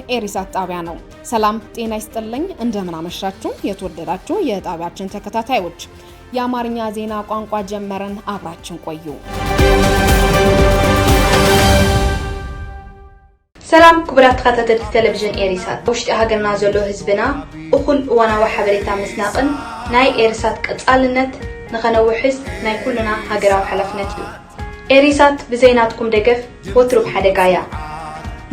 ኤሪሳት ጣቢያ ነው። ሰላም ጤና ይስጥልኝ። እንደምን አመሻችሁ የተወደዳችሁ የጣቢያችን ተከታታዮች። የአማርኛ ዜና ቋንቋ ጀመረን። አብራችን ቆዩ። ሰላም ክቡራት ተከታተልቲ ቴሌቪዥን ኤሪሳት ውሽጢ ሃገርና ዘሎ ህዝብና እኩል እዋናዊ ሓበሬታ ምስናቅን ናይ ኤሪሳት ቀጻልነት ንኸነውሕዝ ናይ ኩልና ሃገራዊ ሓላፍነት እዩ። ኤሪሳት ብዘይናትኩም ደገፍ ወትሩ ብሓደጋያ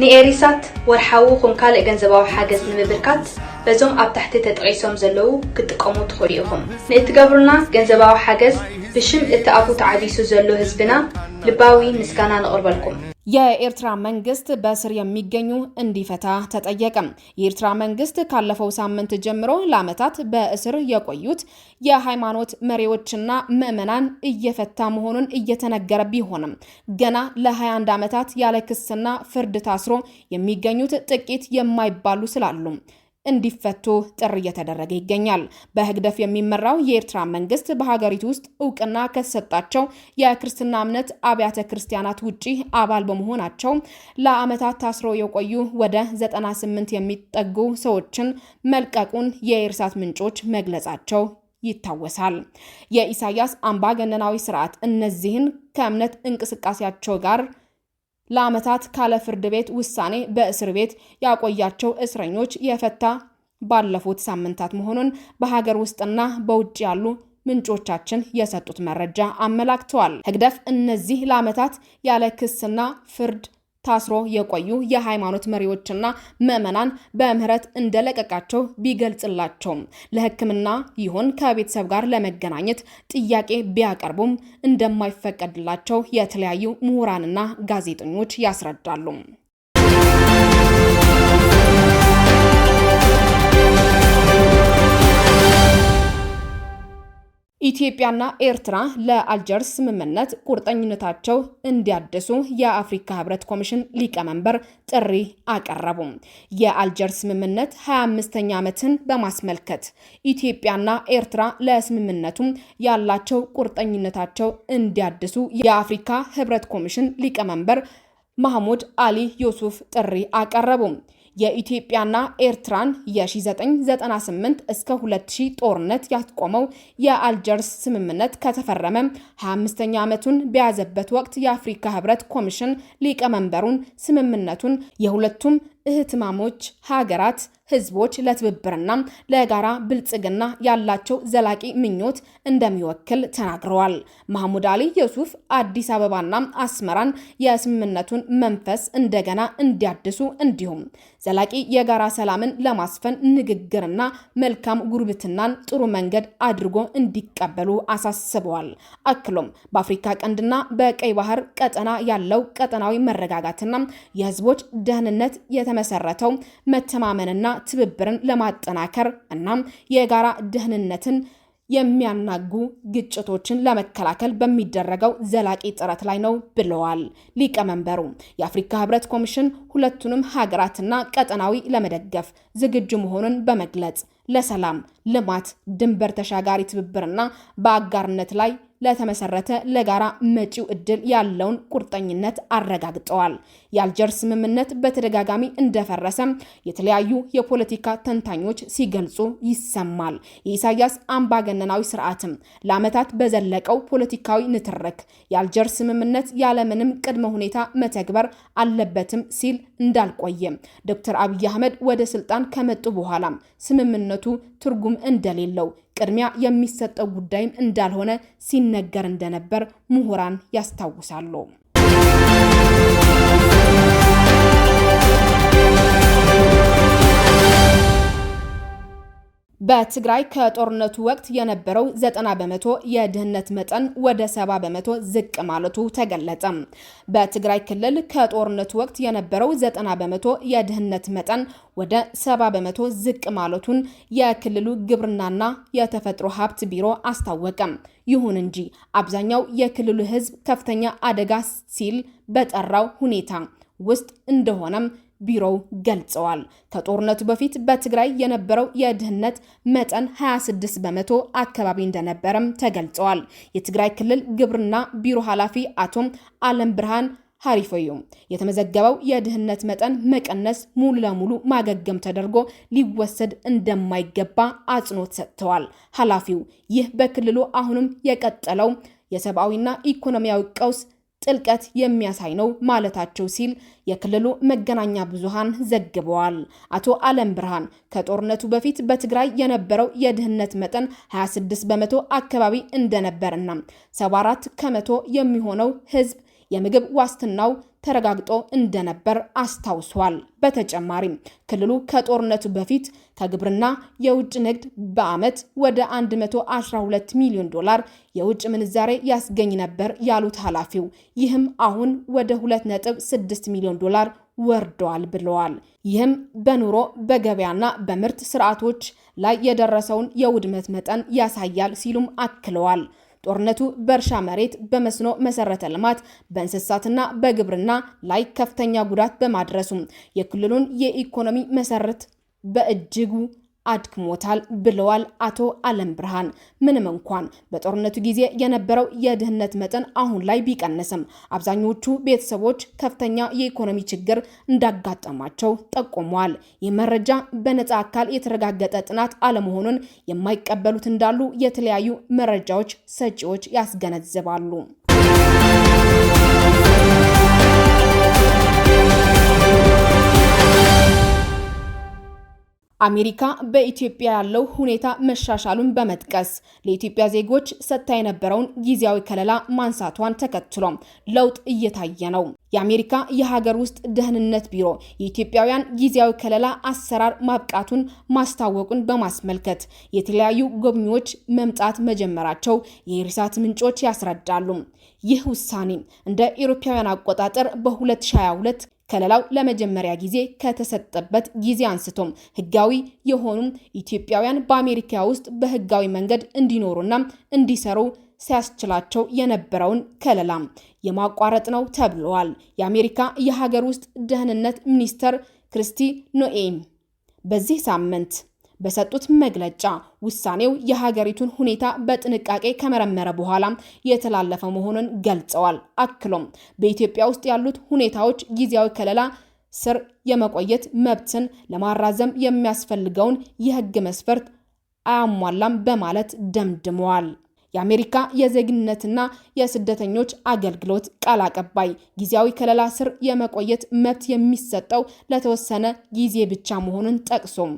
ንኤሪሳት ወርሓዊ ኹም ካልእ ገንዘባዊ ሓገዝ ንምብርካት በዞም ኣብ ታሕቲ ተጠቂሶም ዘለዉ ክትጥቀሙ ትኽእሉ ኢኹም። ንእትገብሩና ገንዘባዊ ሓገዝ ብሽም እቲ ኣፉ ተዓቢሱ ዘሎ ህዝብና ልባዊ ምስጋና ንቕርበልኩም። የኤርትራ መንግስት በእስር የሚገኙ እንዲፈታ ተጠየቀ። የኤርትራ መንግስት ካለፈው ሳምንት ጀምሮ ለዓመታት በእስር የቆዩት የሃይማኖት መሪዎችና ምዕመናን እየፈታ መሆኑን እየተነገረ ቢሆንም ገና ለ21 ዓመታት ያለ ክስና ፍርድ ታስሮ የሚገኙት ጥቂት የማይባሉ ስላሉ እንዲፈቱ ጥሪ እየተደረገ ይገኛል። በህግደፍ የሚመራው የኤርትራ መንግስት በሀገሪቱ ውስጥ እውቅና ከሰጣቸው የክርስትና እምነት አብያተ ክርስቲያናት ውጪ አባል በመሆናቸው ለዓመታት ታስረው የቆዩ ወደ 98 የሚጠጉ ሰዎችን መልቀቁን የኤርሳት ምንጮች መግለጻቸው ይታወሳል። የኢሳያስ አምባገነናዊ ስርዓት እነዚህን ከእምነት እንቅስቃሴያቸው ጋር ለዓመታት ካለ ፍርድ ቤት ውሳኔ በእስር ቤት ያቆያቸው እስረኞች የፈታ ባለፉት ሳምንታት መሆኑን በሀገር ውስጥና በውጭ ያሉ ምንጮቻችን የሰጡት መረጃ አመላክተዋል። ህግደፍ እነዚህ ለዓመታት ያለ ክስና ፍርድ ታስሮ የቆዩ የሃይማኖት መሪዎችና ምዕመናን በምህረት እንደለቀቃቸው ቢገልጽላቸውም ለሕክምና ይሁን ከቤተሰብ ጋር ለመገናኘት ጥያቄ ቢያቀርቡም እንደማይፈቀድላቸው የተለያዩ ምሁራንና ጋዜጠኞች ያስረዳሉ። ኢትዮጵያና ኤርትራ ለአልጀርስ ስምምነት ቁርጠኝነታቸው እንዲያድሱ የአፍሪካ ህብረት ኮሚሽን ሊቀመንበር ጥሪ አቀረቡ። የአልጀርስ ስምምነት 25ኛ ዓመትን በማስመልከት ኢትዮጵያና ኤርትራ ለስምምነቱ ያላቸው ቁርጠኝነታቸው እንዲያድሱ የአፍሪካ ህብረት ኮሚሽን ሊቀመንበር መሐሙድ አሊ ዩሱፍ ጥሪ አቀረቡ። የኢትዮጵያና ኤርትራን የ1998 እስከ 2000 ጦርነት ያስቆመው የአልጀርስ ስምምነት ከተፈረመ 25ኛ ዓመቱን በያዘበት ወቅት የአፍሪካ ህብረት ኮሚሽን ሊቀመንበሩን ስምምነቱን የሁለቱም እህትማሞች ሀገራት ህዝቦች ለትብብርና ለጋራ ብልጽግና ያላቸው ዘላቂ ምኞት እንደሚወክል ተናግረዋል። መሐሙድ አሊ ዩሱፍ አዲስ አበባና አስመራን የስምምነቱን መንፈስ እንደገና እንዲያድሱ እንዲሁም ዘላቂ የጋራ ሰላምን ለማስፈን ንግግርና መልካም ጉርብትናን ጥሩ መንገድ አድርጎ እንዲቀበሉ አሳስበዋል። አክሎም በአፍሪካ ቀንድና በቀይ ባህር ቀጠና ያለው ቀጠናዊ መረጋጋትና የህዝቦች ደህንነት የተመሰረተው መተማመንና ትብብርን ለማጠናከር እና የጋራ ደህንነትን የሚያናጉ ግጭቶችን ለመከላከል በሚደረገው ዘላቂ ጥረት ላይ ነው ብለዋል ሊቀመንበሩ። የአፍሪካ ህብረት ኮሚሽን ሁለቱንም ሀገራትና ቀጠናዊ ለመደገፍ ዝግጁ መሆኑን በመግለጽ ለሰላም፣ ልማት፣ ድንበር ተሻጋሪ ትብብርና በአጋርነት ላይ ለተመሰረተ ለጋራ መጪው እድል ያለውን ቁርጠኝነት አረጋግጠዋል። የአልጀርስ ስምምነት በተደጋጋሚ እንደፈረሰ የተለያዩ የፖለቲካ ተንታኞች ሲገልጹ ይሰማል። የኢሳያስ አምባገነናዊ ስርዓትም ለዓመታት በዘለቀው ፖለቲካዊ ንትርክ የአልጀርስ ስምምነት ያለምንም ቅድመ ሁኔታ መተግበር አለበትም ሲል እንዳልቆየ ዶክተር አብይ አህመድ ወደ ስልጣን ከመጡ በኋላ ስምምነቱ ትርጉም እንደሌለው ቅድሚያ የሚሰጠው ጉዳይም እንዳልሆነ ሲነገር እንደነበር ምሁራን ያስታውሳሉ። በትግራይ ከጦርነቱ ወቅት የነበረው 90% የድህነት መጠን ወደ 70% ዝቅ ማለቱ ተገለጸ። በትግራይ ክልል ከጦርነቱ ወቅት የነበረው 90% የድህነት መጠን ወደ 70% ዝቅ ማለቱን የክልሉ ግብርናና የተፈጥሮ ሀብት ቢሮ አስታወቀ። ይሁን እንጂ አብዛኛው የክልሉ ህዝብ ከፍተኛ አደጋ ሲል በጠራው ሁኔታ ውስጥ እንደሆነም ቢሮው ገልጸዋል። ከጦርነቱ በፊት በትግራይ የነበረው የድህነት መጠን 26% አካባቢ እንደነበረም ተገልጸዋል። የትግራይ ክልል ግብርና ቢሮ ኃላፊ አቶ አለም ብርሃን ሀሪፈዩም የተመዘገበው የድህነት መጠን መቀነስ ሙሉ ለሙሉ ማገገም ተደርጎ ሊወሰድ እንደማይገባ አጽንኦት ሰጥተዋል። ኃላፊው ይህ በክልሉ አሁንም የቀጠለው የሰብአዊና ኢኮኖሚያዊ ቀውስ ጥልቀት የሚያሳይ ነው ማለታቸው ሲል የክልሉ መገናኛ ብዙሃን ዘግበዋል። አቶ አለም ብርሃን ከጦርነቱ በፊት በትግራይ የነበረው የድህነት መጠን 26 በመቶ አካባቢ እንደነበርና 74 ከመቶ የሚሆነው ህዝብ የምግብ ዋስትናው ተረጋግጦ እንደነበር አስታውሷል። በተጨማሪም ክልሉ ከጦርነቱ በፊት ከግብርና የውጭ ንግድ በዓመት ወደ 112 ሚሊዮን ዶላር የውጭ ምንዛሬ ያስገኝ ነበር ያሉት ኃላፊው ይህም አሁን ወደ 2.6 ሚሊዮን ዶላር ወርደዋል ብለዋል። ይህም በኑሮ በገበያና በምርት ስርዓቶች ላይ የደረሰውን የውድመት መጠን ያሳያል ሲሉም አክለዋል። ጦርነቱ በእርሻ መሬት፣ በመስኖ መሰረተ ልማት፣ በእንስሳትና በግብርና ላይ ከፍተኛ ጉዳት በማድረሱ የክልሉን የኢኮኖሚ መሰረት በእጅጉ አድክሞታል ብለዋል አቶ አለም ብርሃን። ምንም እንኳን በጦርነቱ ጊዜ የነበረው የድህነት መጠን አሁን ላይ ቢቀንስም አብዛኞቹ ቤተሰቦች ከፍተኛ የኢኮኖሚ ችግር እንዳጋጠማቸው ጠቁመዋል። ይህ መረጃ በነፃ አካል የተረጋገጠ ጥናት አለመሆኑን የማይቀበሉት እንዳሉ የተለያዩ መረጃዎች ሰጪዎች ያስገነዝባሉ። አሜሪካ በኢትዮጵያ ያለው ሁኔታ መሻሻሉን በመጥቀስ ለኢትዮጵያ ዜጎች ሰጥታ የነበረውን ጊዜያዊ ከለላ ማንሳቷን ተከትሎ ለውጥ እየታየ ነው። የአሜሪካ የሀገር ውስጥ ደህንነት ቢሮ የኢትዮጵያውያን ጊዜያዊ ከለላ አሰራር ማብቃቱን ማስታወቁን በማስመልከት የተለያዩ ጎብኚዎች መምጣት መጀመራቸው የኢሪሳት ምንጮች ያስረዳሉ። ይህ ውሳኔ እንደ አውሮፓውያን አቆጣጠር በ2022 ከለላው ለመጀመሪያ ጊዜ ከተሰጠበት ጊዜ አንስቶም ህጋዊ የሆኑ ኢትዮጵያውያን በአሜሪካ ውስጥ በህጋዊ መንገድ እንዲኖሩና እንዲሰሩ ሲያስችላቸው የነበረውን ከለላ የማቋረጥ ነው ተብሏል። የአሜሪካ የሀገር ውስጥ ደህንነት ሚኒስተር ክሪስቲ ኖኤም በዚህ ሳምንት በሰጡት መግለጫ ውሳኔው የሀገሪቱን ሁኔታ በጥንቃቄ ከመረመረ በኋላ የተላለፈ መሆኑን ገልጸዋል። አክሎም በኢትዮጵያ ውስጥ ያሉት ሁኔታዎች ጊዜያዊ ከለላ ስር የመቆየት መብትን ለማራዘም የሚያስፈልገውን የህግ መስፈርት አያሟላም በማለት ደምድመዋል። የአሜሪካ የዜግነትና የስደተኞች አገልግሎት ቃል አቀባይ ጊዜያዊ ከለላ ስር የመቆየት መብት የሚሰጠው ለተወሰነ ጊዜ ብቻ መሆኑን ጠቅሶም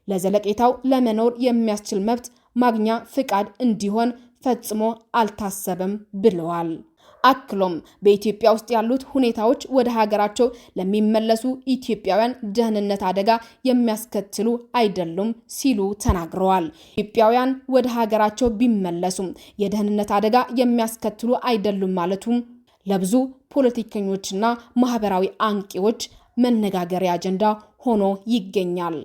ለዘለቄታው ለመኖር የሚያስችል መብት ማግኛ ፍቃድ እንዲሆን ፈጽሞ አልታሰበም ብለዋል። አክሎም በኢትዮጵያ ውስጥ ያሉት ሁኔታዎች ወደ ሀገራቸው ለሚመለሱ ኢትዮጵያውያን ደህንነት አደጋ የሚያስከትሉ አይደሉም ሲሉ ተናግረዋል። ኢትዮጵያውያን ወደ ሀገራቸው ቢመለሱም የደህንነት አደጋ የሚያስከትሉ አይደሉም ማለቱም ለብዙ ፖለቲከኞችና ማህበራዊ አንቂዎች መነጋገሪያ አጀንዳ ሆኖ ይገኛል።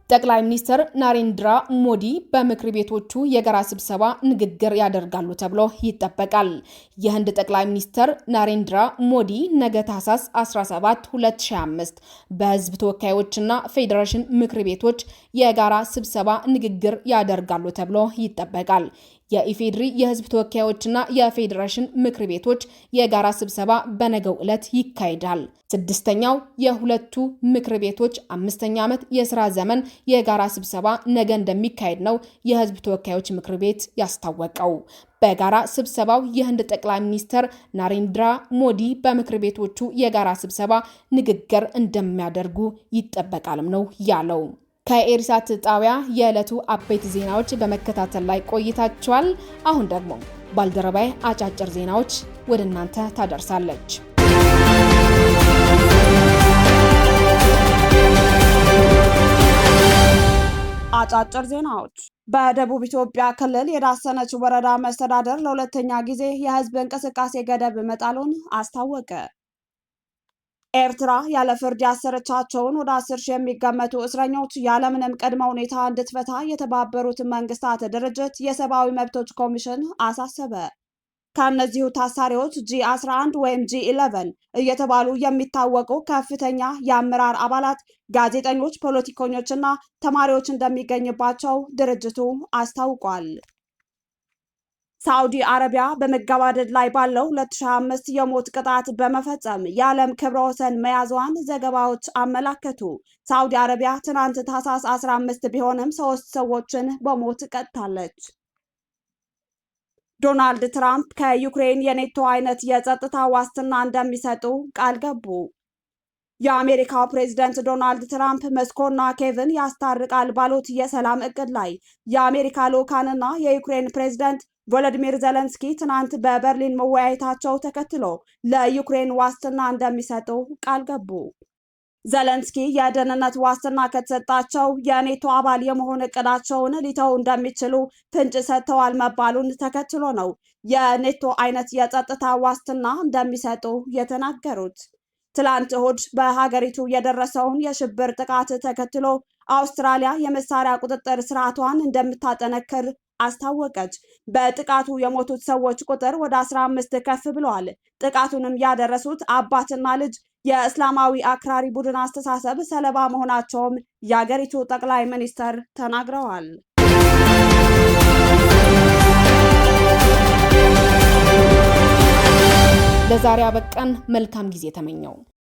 ጠቅላይ ሚኒስትር ናሬንድራ ሞዲ በምክር ቤቶቹ የጋራ ስብሰባ ንግግር ያደርጋሉ ተብሎ ይጠበቃል። የህንድ ጠቅላይ ሚኒስትር ናሬንድራ ሞዲ ነገ ታህሳስ 17 2025 በህዝብ ተወካዮችና ፌዴሬሽን ምክር ቤቶች የጋራ ስብሰባ ንግግር ያደርጋሉ ተብሎ ይጠበቃል። የኢፌድሪ የህዝብ ተወካዮችና የፌዴሬሽን ምክር ቤቶች የጋራ ስብሰባ በነገው ዕለት ይካሄዳል። ስድስተኛው የሁለቱ ምክር ቤቶች 5ኛ ዓመት የሥራ ዘመን የጋራ ስብሰባ ነገ እንደሚካሄድ ነው የህዝብ ተወካዮች ምክር ቤት ያስታወቀው። በጋራ ስብሰባው የህንድ ጠቅላይ ሚኒስትር ናሬንድራ ሞዲ በምክር ቤቶቹ የጋራ ስብሰባ ንግግር እንደሚያደርጉ ይጠበቃልም ነው ያለው። ከኤሪሳት ጣቢያ የዕለቱ አበይት ዜናዎች በመከታተል ላይ ቆይታችኋል። አሁን ደግሞ ባልደረባይ አጫጭር ዜናዎች ወደ እናንተ ታደርሳለች። አጫጭር ዜናዎች። በደቡብ ኢትዮጵያ ክልል የዳሰነች ወረዳ መስተዳደር ለሁለተኛ ጊዜ የህዝብ እንቅስቃሴ ገደብ መጣሉን አስታወቀ። ኤርትራ ያለ ፍርድ ያሰረቻቸውን ወደ 10 ሺህ የሚገመቱ እስረኞች ያለምንም ቅድመ ሁኔታ እንድትፈታ የተባበሩት መንግስታት ድርጅት የሰብአዊ መብቶች ኮሚሽን አሳሰበ። ከእነዚሁ ታሳሪዎች G11 ወይም G11 እየተባሉ የሚታወቁ ከፍተኛ የአመራር አባላት፣ ጋዜጠኞች፣ ፖለቲከኞችና ተማሪዎች እንደሚገኙባቸው ድርጅቱ አስታውቋል። ሳዑዲ አረቢያ በመገባደድ ላይ ባለው 2025 የሞት ቅጣት በመፈጸም የዓለም ክብረ ወሰን መያዟን ዘገባዎች አመላከቱ። ሳዑዲ አረቢያ ትናንት ታህሳስ 15 ቢሆንም 3 ሰዎችን በሞት ቀጥታለች። ዶናልድ ትራምፕ ከዩክሬን የኔቶ አይነት የጸጥታ ዋስትና እንደሚሰጡ ቃል ገቡ። የአሜሪካው ፕሬዝዳንት ዶናልድ ትራምፕ ሞስኮና ኬቭን ያስታርቃል ባሉት የሰላም እቅድ ላይ የአሜሪካ ልዑካንና የዩክሬን ፕሬዝዳንት ቮሎዲሚር ዜሌንስኪ ትናንት በበርሊን መወያየታቸው ተከትሎ ለዩክሬን ዋስትና እንደሚሰጡ ቃል ገቡ። ዜሌንስኪ የደህንነት ዋስትና ከተሰጣቸው የኔቶ አባል የመሆን እቅዳቸውን ሊተው እንደሚችሉ ፍንጭ ሰጥተዋል መባሉን ተከትሎ ነው የኔቶ አይነት የጸጥታ ዋስትና እንደሚሰጡ የተናገሩት። ትላንት እሁድ በሀገሪቱ የደረሰውን የሽብር ጥቃት ተከትሎ አውስትራሊያ የመሳሪያ ቁጥጥር ስርዓቷን እንደምታጠነክር አስታወቀች። በጥቃቱ የሞቱት ሰዎች ቁጥር ወደ 15 ከፍ ብለዋል። ጥቃቱንም ያደረሱት አባትና ልጅ የእስላማዊ አክራሪ ቡድን አስተሳሰብ ሰለባ መሆናቸውም የሀገሪቱ ጠቅላይ ሚኒስትር ተናግረዋል። ለዛሬ አበቃን። መልካም ጊዜ ተመኘው።